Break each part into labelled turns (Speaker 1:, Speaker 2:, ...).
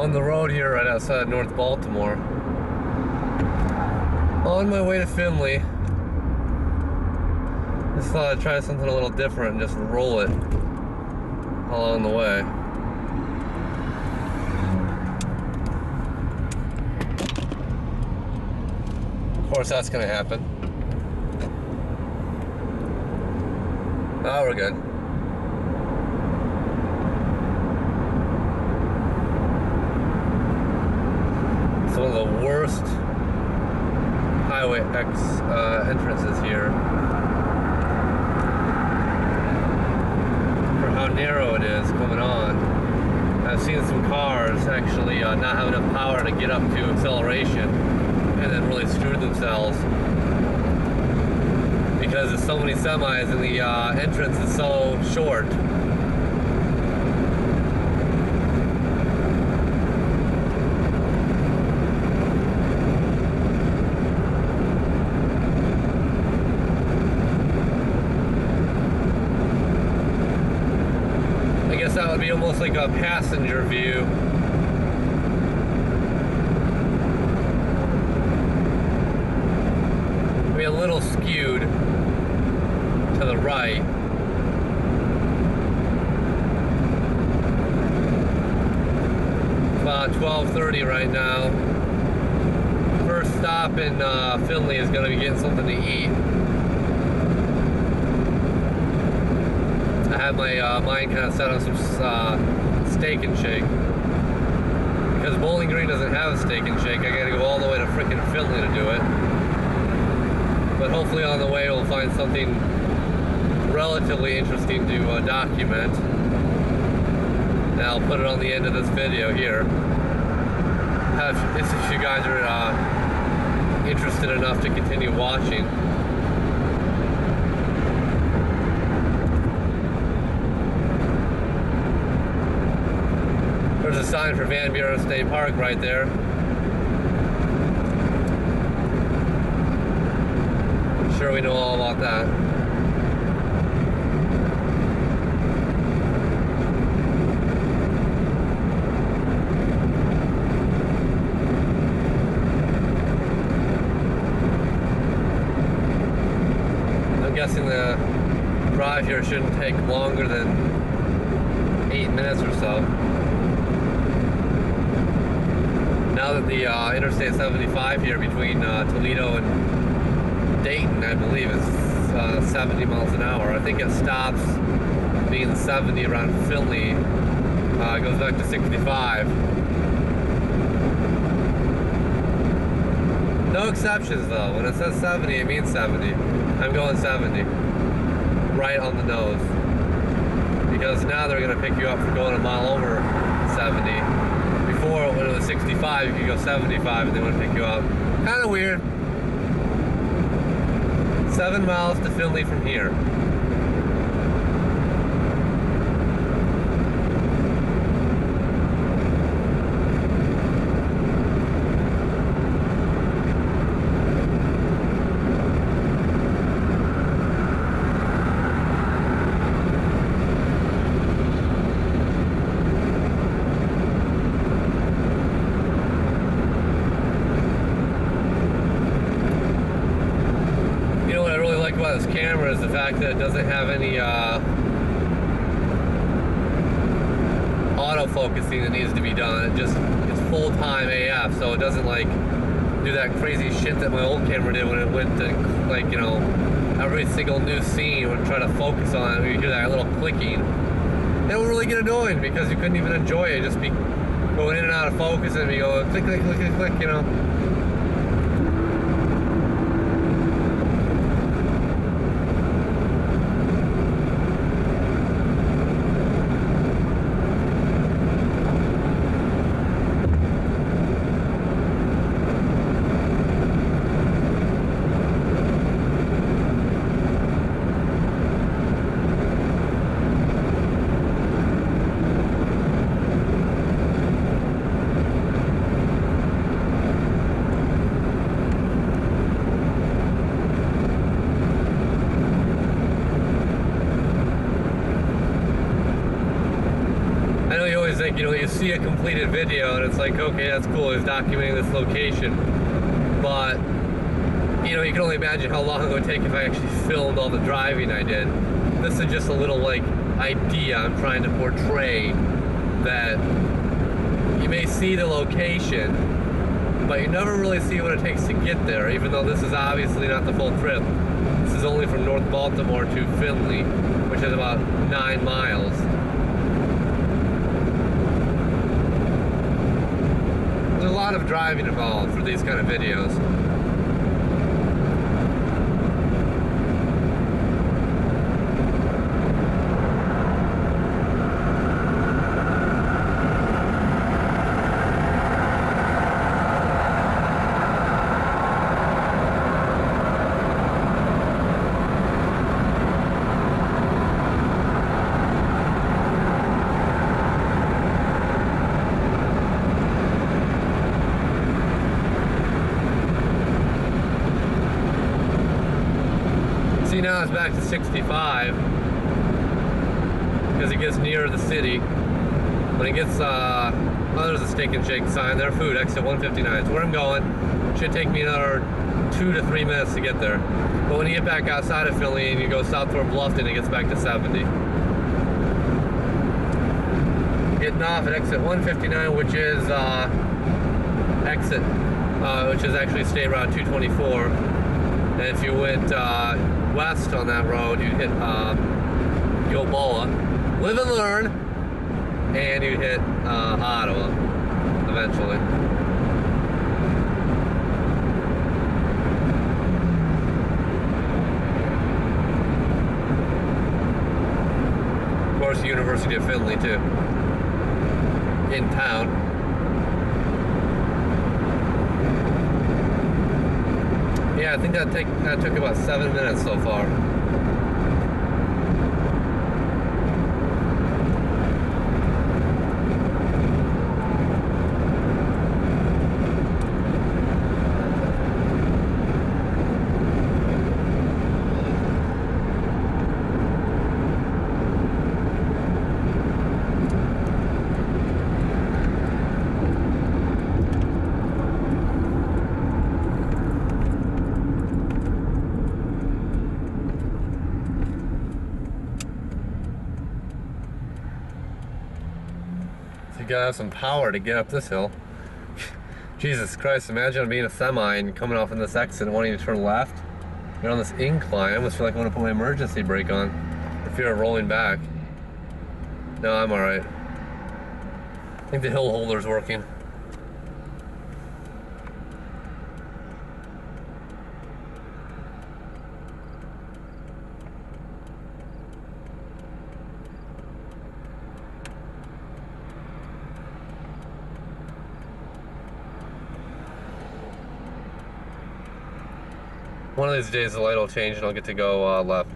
Speaker 1: on the road here right outside North Baltimore. On my way to Findlay. Just thought I'd try something a little different and just roll it along the way. Of course that's gonna happen. Oh, we're good. It's one of the worst Highway X entrances here. For how narrow it is coming on. I've seen some cars actually not have enough power to get up to acceleration and then really screwed themselves because there's so many semis and the entrance is so short. I guess that would be almost like a passenger view. Be a little skewed to the right. About 12:30 right now. First stop in Findlay is going to be getting something to eat. I have my mind kind of set on some steak and shake. Because Bowling Green doesn't have a steak and shake, I gotta go all the way to frickin' Findlay to do it. But hopefully on the way we'll find something relatively interesting to document. And I'll put it on the end of this video here. If you guys are interested enough to continue watching. There's a sign for Van Buren State Park right there. I'm sure we know all about that. I'm guessing the drive here shouldn't take longer than 8 minutes or so. Now that the Interstate 75 here between Toledo and Dayton, I believe, is 70 miles an hour. I think it stops being 70 around Findlay, goes back to 65. No exceptions though. When it says 70, it means 70. I'm going 70. Right on the nose. Because now they're going to pick you up for going a mile over 70. Before, when it was 65, you could go 75 and they would pick you up. Kind of weird. 7 miles to Findlay from here. About this camera is the fact that it doesn't have any auto-focusing that needs to be done. It's full-time AF, so it doesn't like do that crazy shit that my old camera did when it went to, like, you know, every single new scene when try to focus on it. You hear that little clicking. It would really get annoying because you couldn't even enjoy it. Just be going in and out of focus and you go click, click, click, click, click, you know. like, you know, you see a completed video and it's like, okay, that's cool, he's documenting this location. But, you know, you can only imagine how long it would take if I actually filmed all the driving I did. This is just a little, like, idea I'm trying to portray, that you may see the location, but you never really see what it takes to get there, even though this is obviously not the full trip. This is only from North Baltimore to Findlay, which is about 9 miles. There's a lot of driving involved for these kind of videos. See, now it's back to 65 because it gets nearer the city. When it gets, oh, there's a Steak and Shake sign there, food, exit 159. It's where I'm going. Should take me another 2 to 3 minutes to get there. But when you get back outside of Findlay and you go south toward Bluffton, it gets back to 70. Getting off at exit 159, which is which is actually State Route 224. And if you went west on that road, you'd hit Gilboa, Live and Learn, and you'd hit Ottawa eventually. Of course, the University of Findlay too, in town. Yeah, I think that took about 7 minutes so far. You gotta have some power to get up this hill. Jesus Christ, imagine being a semi and coming off in this exit and wanting to turn left. You're on this incline. I almost feel like I want to put my emergency brake on for fear of rolling back. No, I'm alright. I think the hill holder's working. One of these days the light will change and I'll get to go left.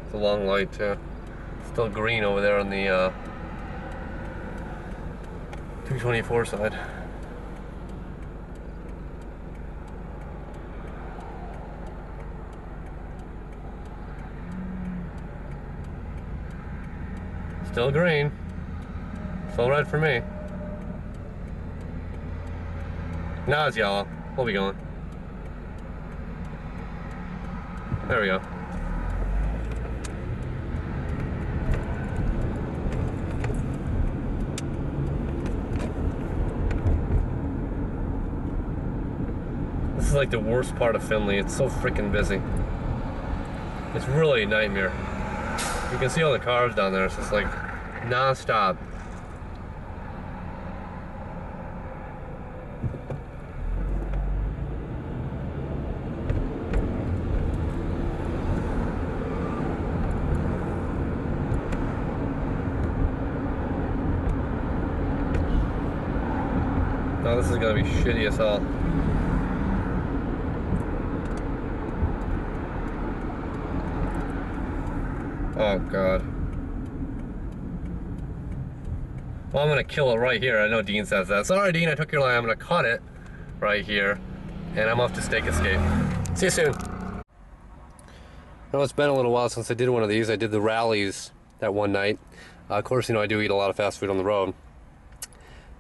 Speaker 1: It's a long light too. Still green over there on the 224 side. Still green. Still red for me. Now it's yellow. We'll be going. There we go. This is like the worst part of Findlay. It's so freaking busy. It's really a nightmare. You can see all the cars down there. It's just like non-stop. Oh, this is gonna be shitty as hell. Oh God. Well, I'm gonna kill it right here. I know Dean says that. Sorry, Dean, I took your line. I'm gonna cut it right here, and I'm off to Steak Escape. See you soon. Well, it's been a little while since I did one of these. I did the rallies that one night. Of course, you know, I do eat a lot of fast food on the road.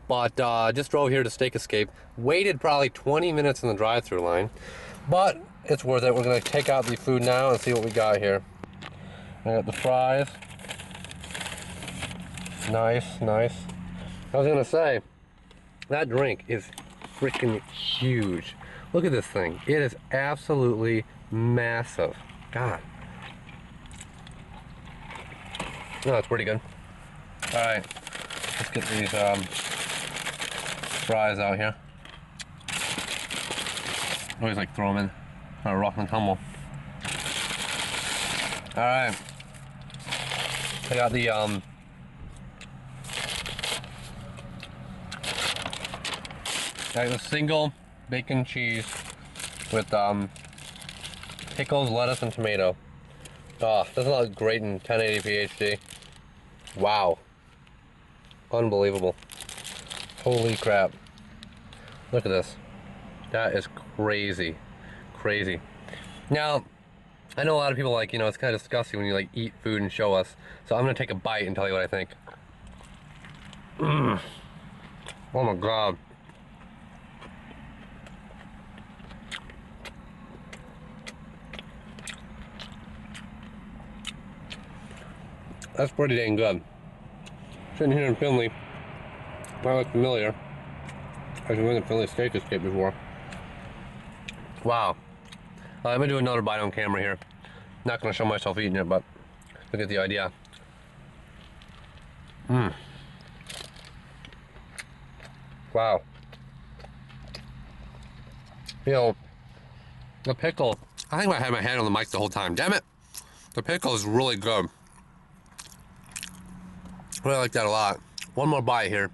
Speaker 1: But just drove here to Steak Escape. Waited probably 20 minutes in the drive-thru line. But it's worth it. We're going to take out the food now and see what we got here. I got the fries. Nice, nice. I was going to say, that drink is freaking huge. Look at this thing. It is absolutely massive. God. No, it's pretty good. Alright, let's get these fries out here. Always like throw them in, kind of rough and tumble. Alright. I got the single bacon cheese with pickles, lettuce, and tomato. Oh, doesn't look great in 1080p HD. Wow. Unbelievable. Holy crap. Look at this. That is crazy. Crazy. Now, I know a lot of people like, you know, it's kind of disgusting when you like eat food and show us. So I'm going to take a bite and tell you what I think. Oh my God. That's pretty dang good. Sitting here in Findlay, might look familiar. I've been in Findlay Steak Escape before. Wow. I'm gonna do another bite on camera here. Not gonna show myself eating it, but look at the idea. Wow. You know, the pickle, I think I had my hand on the mic the whole time. Damn it! The pickle is really good. I really like that a lot. One more bite here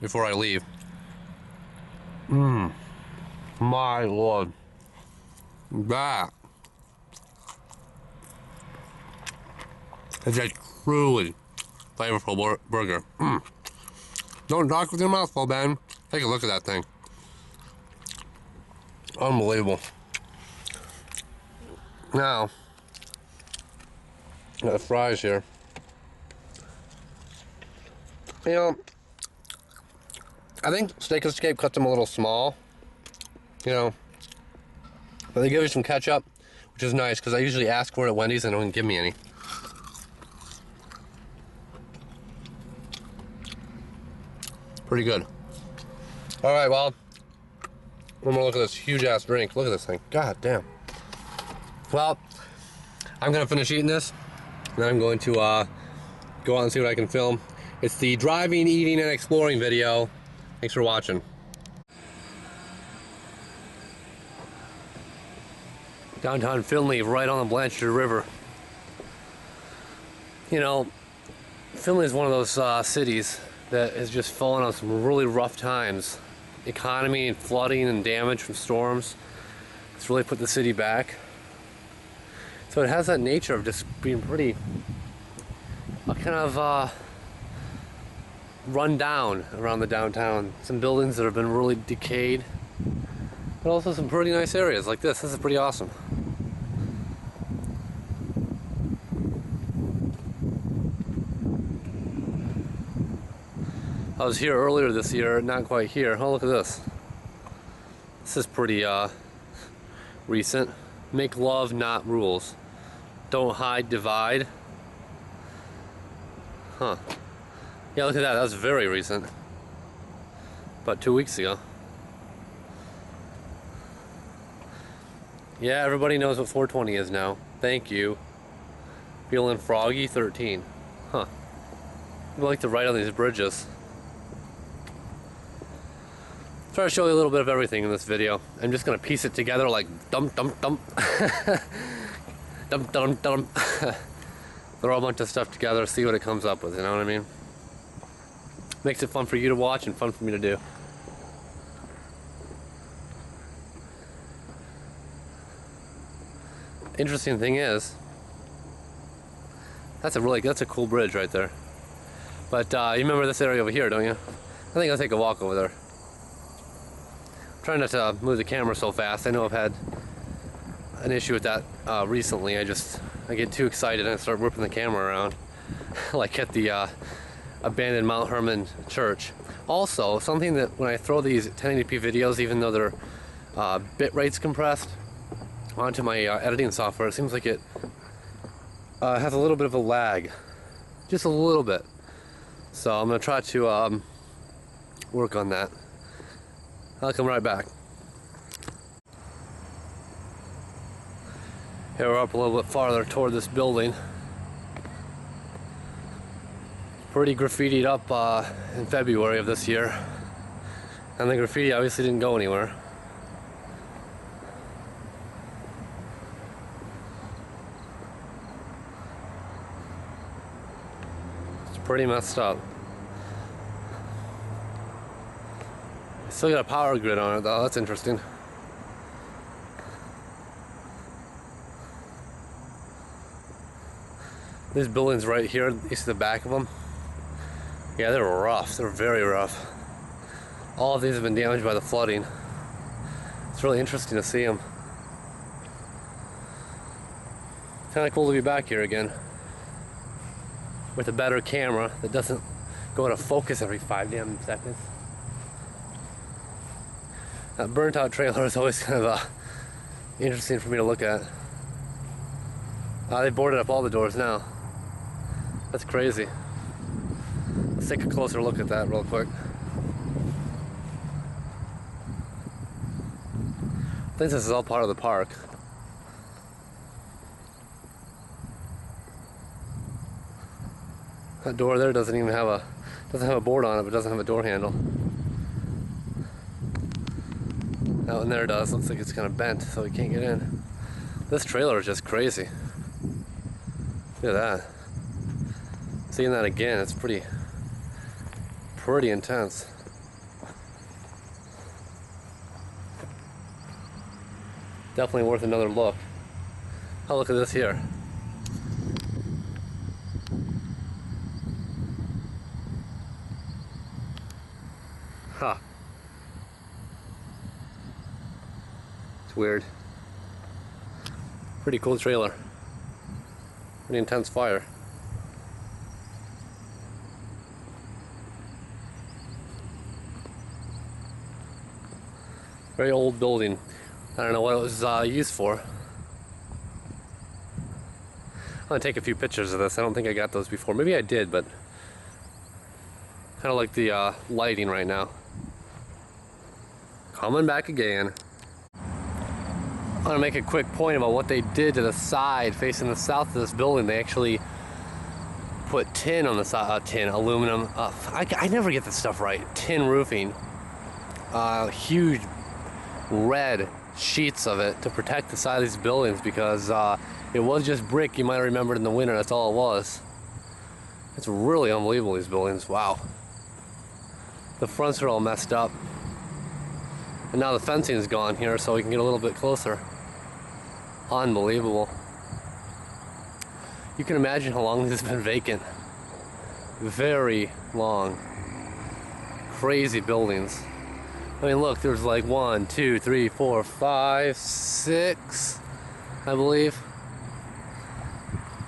Speaker 1: before I leave. My Lord. That is a truly flavorful burger. Don't talk with your mouth full, Ben. Take a look at that thing. Unbelievable. Now, got the fries here. You know, I think Steak Escape cuts them a little small, you know, but they give you some ketchup, which is nice because I usually ask for it at Wendy's and they don't give me any. Pretty good. All right, well, one more look at this huge ass drink. Look at this thing. God damn. Well, I'm gonna finish eating this, and then I'm going to go out and see what I can film. It's the driving, eating, and exploring video. Thanks for watching. Downtown Findlay, right on the Blanchard River. You know, Findlay is one of those cities that has just fallen on some really rough times. Economy and flooding and damage from storms. It's really put the city back. So it has that nature of just being pretty kind of run down around the downtown. Some buildings that have been really decayed, but also some pretty nice areas like this. This is pretty awesome. I was here earlier this year, not quite here. Oh, look at this. This is pretty recent. Make love, not rules. Don't hide, divide. Huh. Yeah, look at that. That was very recent. About 2 weeks ago. Yeah, everybody knows what 420 is now. Thank you. Feeling froggy 13. Huh. I like to write on these bridges. Try to show you a little bit of everything in this video. I'm just gonna piece it together like dump, dump, dump. Dump, dump, dump. Throw a bunch of stuff together, see what it comes up with, you know what I mean? Makes it fun for you to watch and fun for me to do. Interesting thing is, that's a cool bridge right there. But you remember this area over here, don't you? I think I'll take a walk over there. Trying not to move the camera so fast. I know I've had an issue with that recently. I get too excited and I start whipping the camera around like at the abandoned Mount Hermon church. Also, something that when I throw these 1080p videos, even though their bit rate's compressed onto my editing software, it seems like it has a little bit of a lag, just a little bit. So I'm gonna try to work on that. I'll come right back. Here we're up a little bit farther toward this building. Pretty graffitied up in February of this year, and the graffiti obviously didn't go anywhere. It's pretty messed up. Still got a power grid on it though, that's interesting. These buildings right here, you see the back of them? Yeah, they're rough. They're very rough. All of these have been damaged by the flooding. It's really interesting to see them. Kind of cool to be back here again with a better camera that doesn't go out of focus every 5 damn seconds. That burnt out trailer is always kind of interesting for me to look at. They boarded up all the doors now. That's crazy. Let's take a closer look at that real quick. I think this is all part of the park. That door there doesn't even have a board on it, but doesn't have a door handle. That one there does. Looks like it's kind of bent, so we can't get in. This trailer is just crazy. Look at that. Seeing that again, it's pretty intense. Definitely worth another look. Oh, look at this here. Huh. It's weird. Pretty cool trailer. Pretty intense fire. Very old building. I don't know what it was used for. I'm gonna take a few pictures of this. I don't think I got those before. Maybe I did, but kind of like the lighting right now. Coming back again. I'm gonna make a quick point about what they did to the side facing the south of this building. They actually put tin on the side, aluminum. I never get this stuff right. Tin roofing. Huge red sheets of it to protect the side of these buildings because it was just brick. You might have remembered in the winter, that's all it was. It's really unbelievable, these buildings. Wow. The fronts are all messed up. And now the fencing is gone here, so we can get a little bit closer. Unbelievable. You can imagine how long this has been vacant. Very long. Crazy buildings. I mean, look, there's like 1, 2, 3, 4, 5, 6, I believe.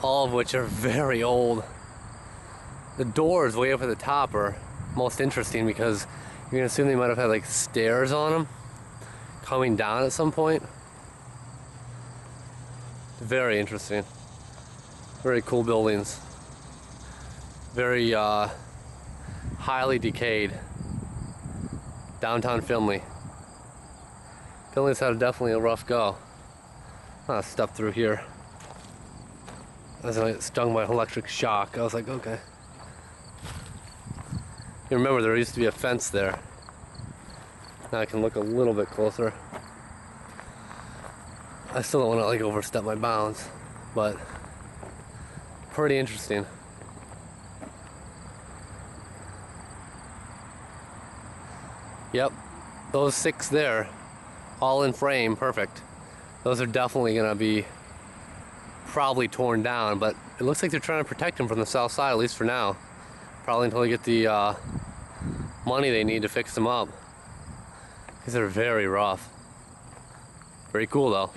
Speaker 1: All of which are very old. The doors way up at the top are most interesting because you're gonna assume they might have had like stairs on them coming down at some point. Very interesting. Very cool buildings. Very highly decayed. Downtown Findlay. Findlay's had definitely a rough go. I stepped through here. As I got stung by electric shock. I was like, okay. You remember there used to be a fence there. Now I can look a little bit closer. I still don't want to like overstep my bounds, but pretty interesting. Yep, those 6 there, all in frame, perfect. Those are definitely gonna be probably torn down, but it looks like they're trying to protect them from the south side, at least for now. Probably until they get the money they need to fix them up. These are very rough. Very cool though.